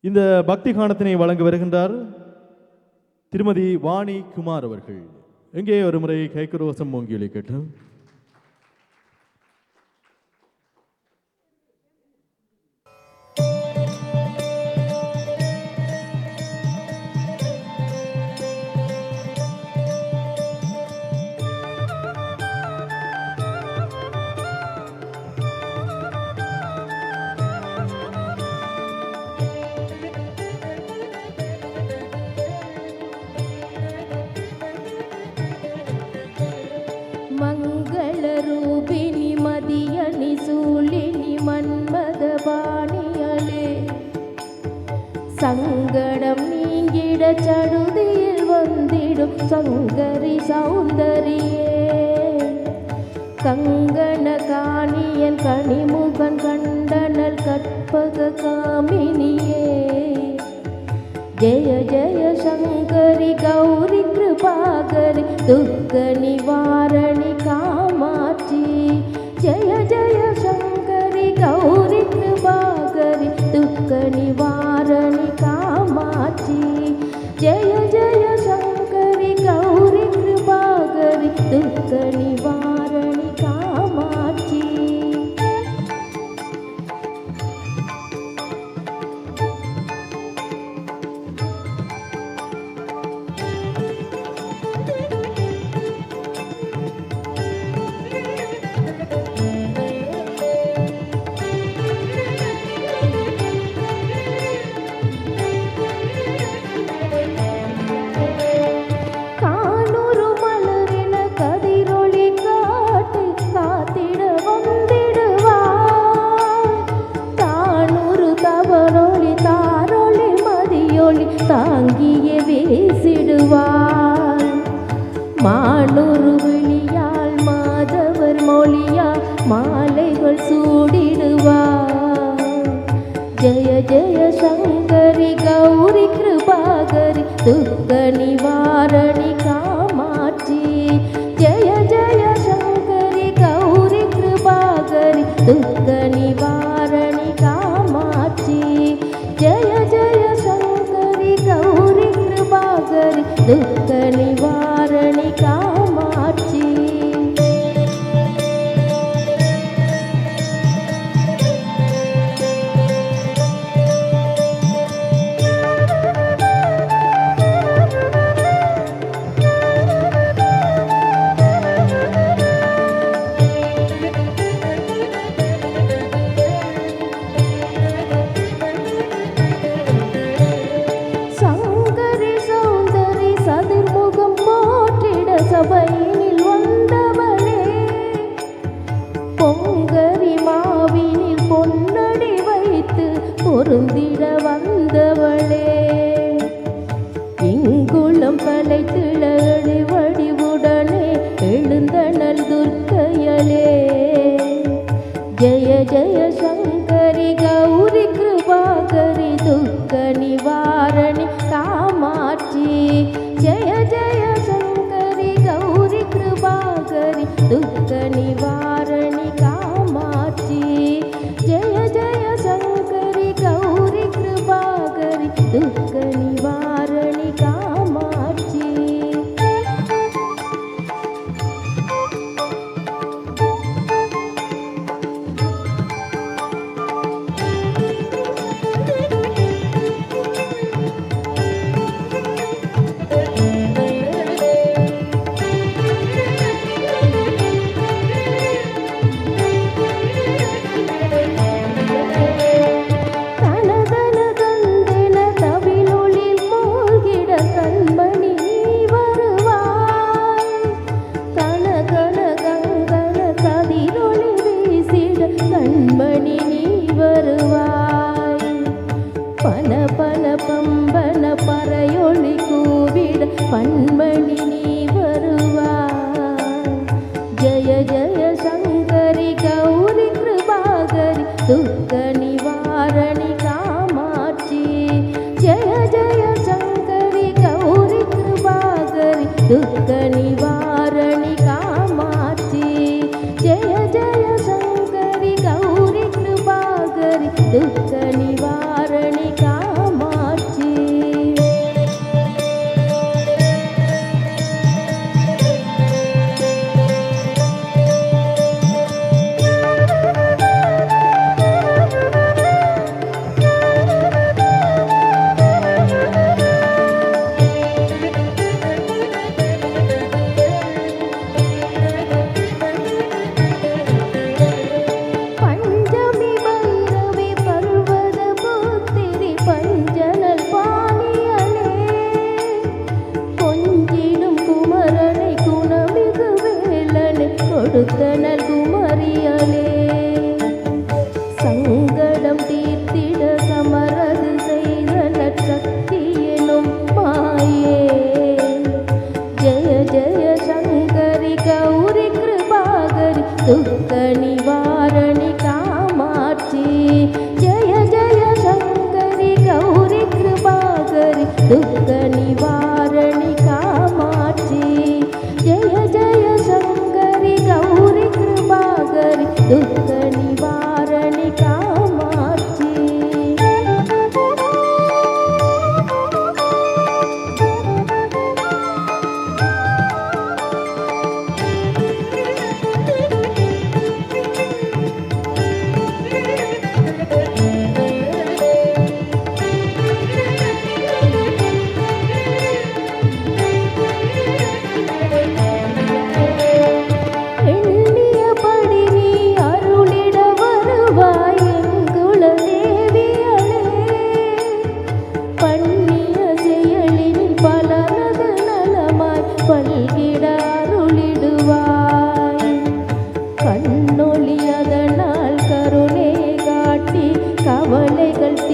இந்த பக்தி கானத்தினை வழங்க வருகின்றார் திருமதி வாணி குமார் அவர்கள். எங்கே ஒரு முறை கைக்குரோசம் ஓங்கியொலி கேட்டோம். மங்களரூபிணி மதியணி சூழினி மன்மதபாணியலே சங்கடம் நீங்கிட சடுதியில் வந்திடும் சங்கரி சௌந்தரியே கங்கண காணியன் கனிமுகன் கண்டனல் கற்பக காமினியே जय जय शंकरी गौरी कृपाकरी दुख निवारणी कामाक्षी जय जय शंकरी गौरी कृपाकरी दुख निवारणी कामाक्षी जय जय शंकरी गौरी कृपाकरी दुख निवारणी कामाक्षी தாங்கிய வீசிடுவார் மானூறு விழியால் மாதவர் மொழியால் மாலைகள் சூடிடுவார் ஜெய ஜெய சங்கரி கௌரி கிருபாகரி துக்க நிவாரணி காமாட்சி ஜெய ஜெய சங்கரி கௌரி கிருபாகரி துக்க நிவாரணி காமாட்சி ஜெய ஜெய गौरी कृपाकरी दुख निवारणी कामाक्षी சபையினில் வந்தவளே பொங்கரி மாவினில் பொன்னடி வைத்து பொருந்திட வந்தவளே இங்குளம் பலைத்திழடி வடிவுடனே எழுந்தனல் துர்க்கையலே ஜெய ஜெய சங்கரி கௌரி கிருபாகரி துக்க நிவாரணி காமாட்சி ஜெய ஜெய गौरी कृपाकरी दुख निवारणी कामाक्षी जय जय शंकरी गौरी कृपाकरी दुख निवारणी कामाक्षी கண்மணி நீ வருவாய் பன பன பம்பன பறையொளி கூவிட பண்மணி நீ வருவாய் ஜய ஜய சங்கரி கௌரி கிருபாகரி துக்க நிவாரணி காமாட்சி ஜய ஜய சங்கரி கௌரி கிருபாகரி துக்க நிவாரணி காமாட்சி ஜய ஜய சங்கரி गौरी कृपाकरी दुख निवारणी काम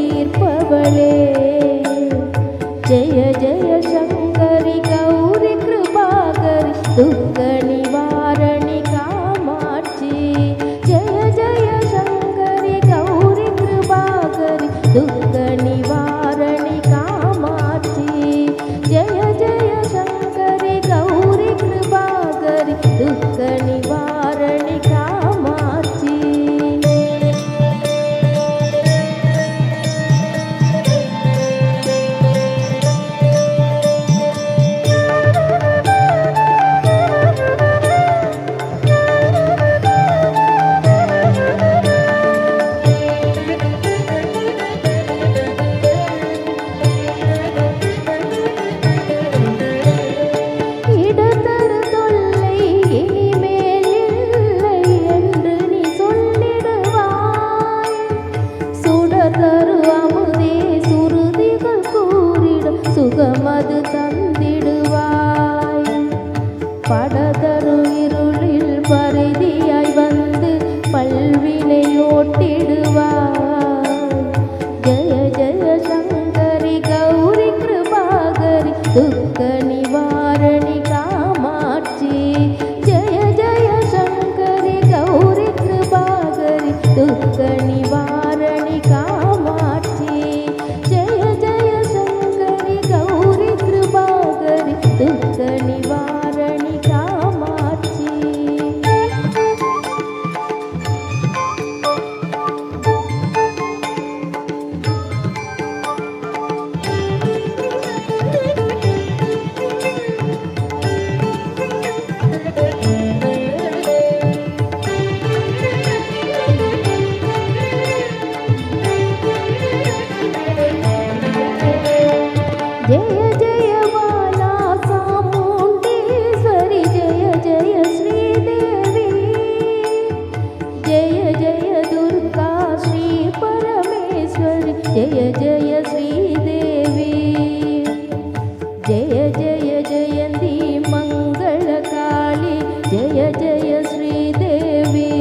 தீர்ப்பவளே ஜெய ஜெய சங்கரி கௌரி கிருபாகரி துக்க நிவாரணி காமாட்சி ஜெய ஜெய சங்கரி கௌரி கிருபாகரி துக்க நிவாரணி காமாட்சி ஜெய ஜெய சங்கரி கௌரி கிருபாகரி துக்க நிவாரணி காமாட்சி இடதரு தொல்லை இனிமேல் இல்லை என்று நீ சொல்லிடுவாய் சுடதரு அமுதே சுருதிகள் கூறிடும் சுகமது தந்திடுவாய் படதரு இருளில் பரிதியாய் வந்து பல்வினை ஓட்டிடுவாய் ஜெய ஜெய சங்கரி கௌரி கிருபாகரி துக்க நிவாரணி காமாட்சி ஜெய ஜெய சங்கரி கௌரி கிருபாகரி துக்க நிவாரணி காமாட்சி ஜெய ஜெய சங்கரி கௌரி கிருபாகரி துக்க நிவாரணி காமாட்சி जय जय बाला चामुंडेश्वरी जय जय श्रीदेवी जय जय दुर्गा श्री परमेश्वरी जय जय श्रीदेवी जय जय जयंती मंगलकाली जय जय श्रीदेवी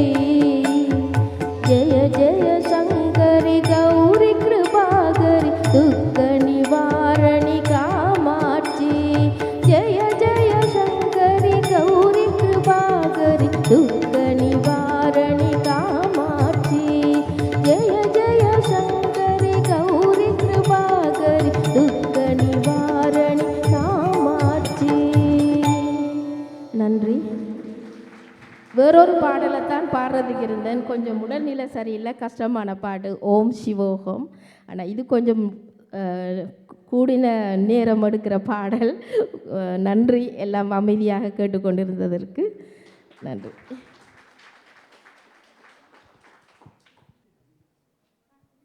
जय जय शंकरी गौरी कृपागरी दुख निवारणि कामाक्षी जय जय शंकरी गौरी कृपागरी दुख निवारणि कामाक्षी जय जय शंकरी गौरी कृपागरी दुख निवारणि कामाक्षी நன்றி. வேறொரு பாடலை தான் பாடுறதுக்கு இருந்தேன். கொஞ்சம் உடல்நிலை சரியில்லை, கஷ்டமான பாடு ஓம் சிவோகம். ஆனால் இது கொஞ்சம் கூடின நேரம் எடுக்கிற பாடல். நன்றி எல்லாம் அமைதியாக கேட்டுக்கொண்டிருந்ததற்கு நன்றி.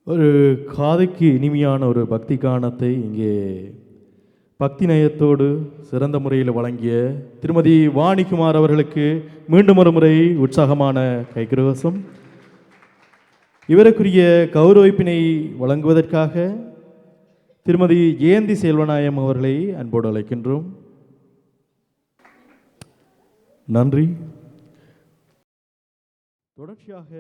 ஒரு காதுக்கு இனிமையான ஒரு பக்தி கானத்தை இங்கே பக்தி நயத்தோடு சிறந்த முறையில் வழங்கிய திருமதி வாணிகுமார் அவர்களுக்கு மீண்டும் ஒரு முறை உற்சாகமான கைகிரவசம். இவருக்குரிய கௌரவிப்பினை வழங்குவதற்காக திருமதி ஜெயந்தி செல்வநாயம் அவர்களை அன்போடு அழைக்கின்றோம். நன்றி. தொடர்ச்சியாக